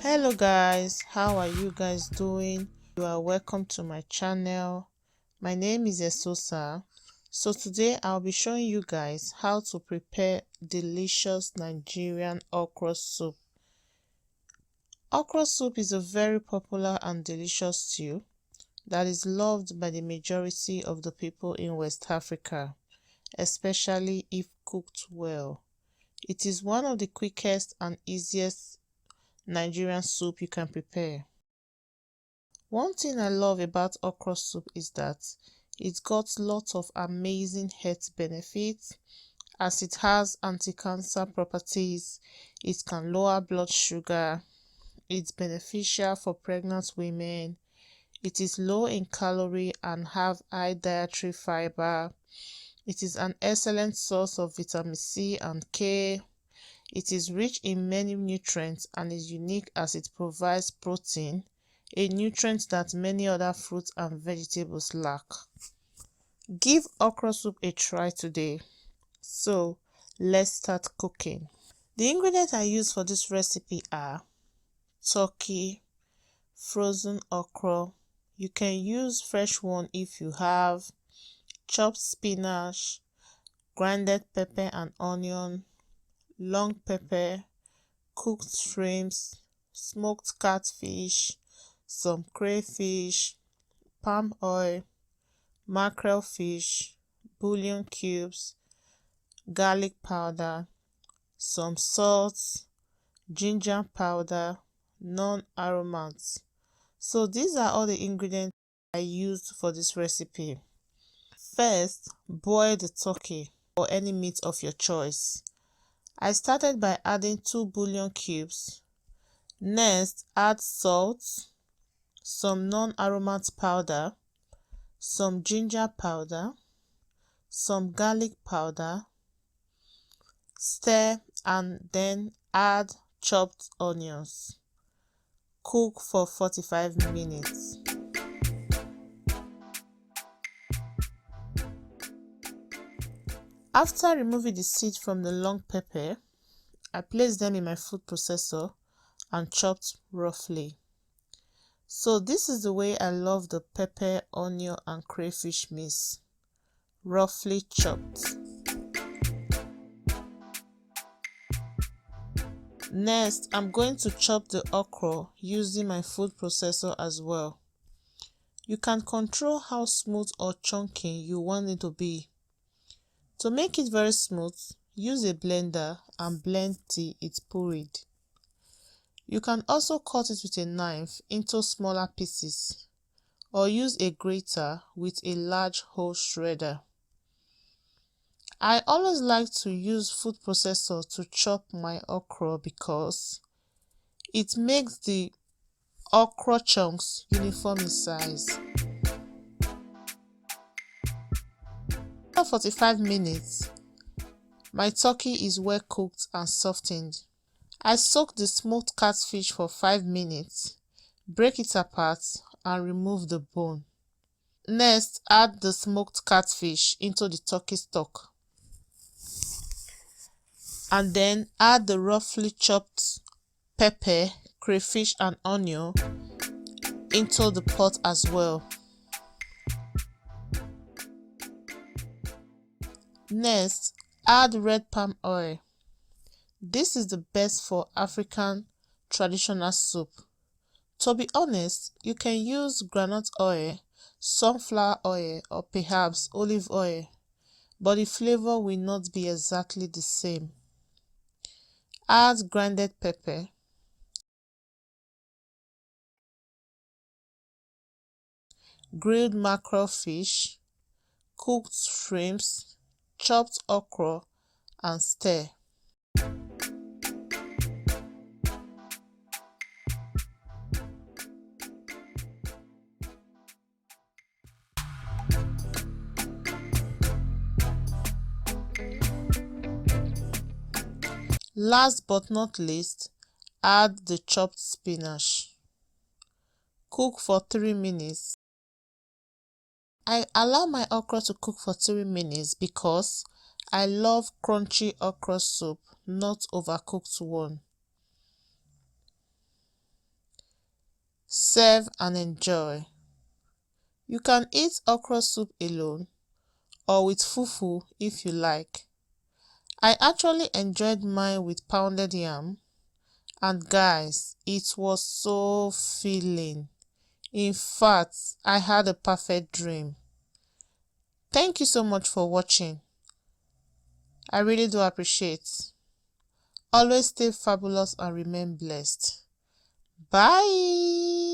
Hello guys, how are you guys doing? You are welcome to my channel. My name is Esosa. So today I'll be showing you guys how to prepare delicious Nigerian okra soup. Okra soup is a very popular and delicious stew that is loved by the majority of the people in West Africa, especially if cooked well. It is one of the quickest and easiest Nigerian soup you can prepare. One thing I love about okra soup is that it got lots of amazing health benefits, as it has anti-cancer properties, it can lower blood sugar, it's beneficial for pregnant women, it is low in calorie and have high dietary fiber, it is an excellent source of vitamin C and K. It is rich in many nutrients and is unique as it provides protein, a nutrient that many other fruits and vegetables lack. Give okra soup a try today. So let's start cooking. The ingredients I use for this recipe are turkey, frozen okra, you can use fresh one if you have, chopped spinach, grinded pepper and onion, long pepper, cooked shrimps, smoked catfish, some crayfish, palm oil, mackerel fish, bullion cubes, garlic powder, some salt, ginger powder, non-aromats. So these are all the ingredients I used for this recipe. First, boil the turkey or any meat of your choice. I started by adding 2 bullion cubes. Next, add salt, some non-aromat powder, some ginger powder, some garlic powder. Stir and then add chopped onions. Cook for 45 minutes. After removing the seed from the long pepper, I placed them in my food processor and chopped roughly. So this is the way I love the pepper, onion and crayfish mix, roughly chopped. Next, I'm going to chop the okra using my food processor as well. You can control how smooth or chunky you want it to be. To make it very smooth, use a blender and blend till it's pureed. You can also cut it with a knife into smaller pieces or use a grater with a large hole shredder. I always like to use food processor to chop my okra because it makes the okra chunks uniform in size. After 45 minutes, my turkey is well cooked and softened. I soak the smoked catfish for 5 minutes, break it apart and remove the bone. Next, add the smoked catfish into the turkey stock. And then add the roughly chopped pepper, crayfish and onion into the pot as well. Next, add red palm oil. This is the best for African traditional soup. To be honest, you can use groundnut oil, sunflower oil or perhaps olive oil, but the flavor will not be exactly the same. Add grinded pepper, grilled mackerel fish, cooked shrimps, chopped okra and stir. Last but not least, add the chopped spinach. Cook for 3 minutes. I allow my okra to cook for 3 minutes because I love crunchy okra soup, not overcooked one. Serve and enjoy. You can eat okra soup alone or with fufu if you like. I actually enjoyed mine with pounded yam, and guys, it was so filling. In fact, I had a perfect dream. Thank you so much for watching. I really do appreciate. Always stay fabulous and remain blessed. Bye.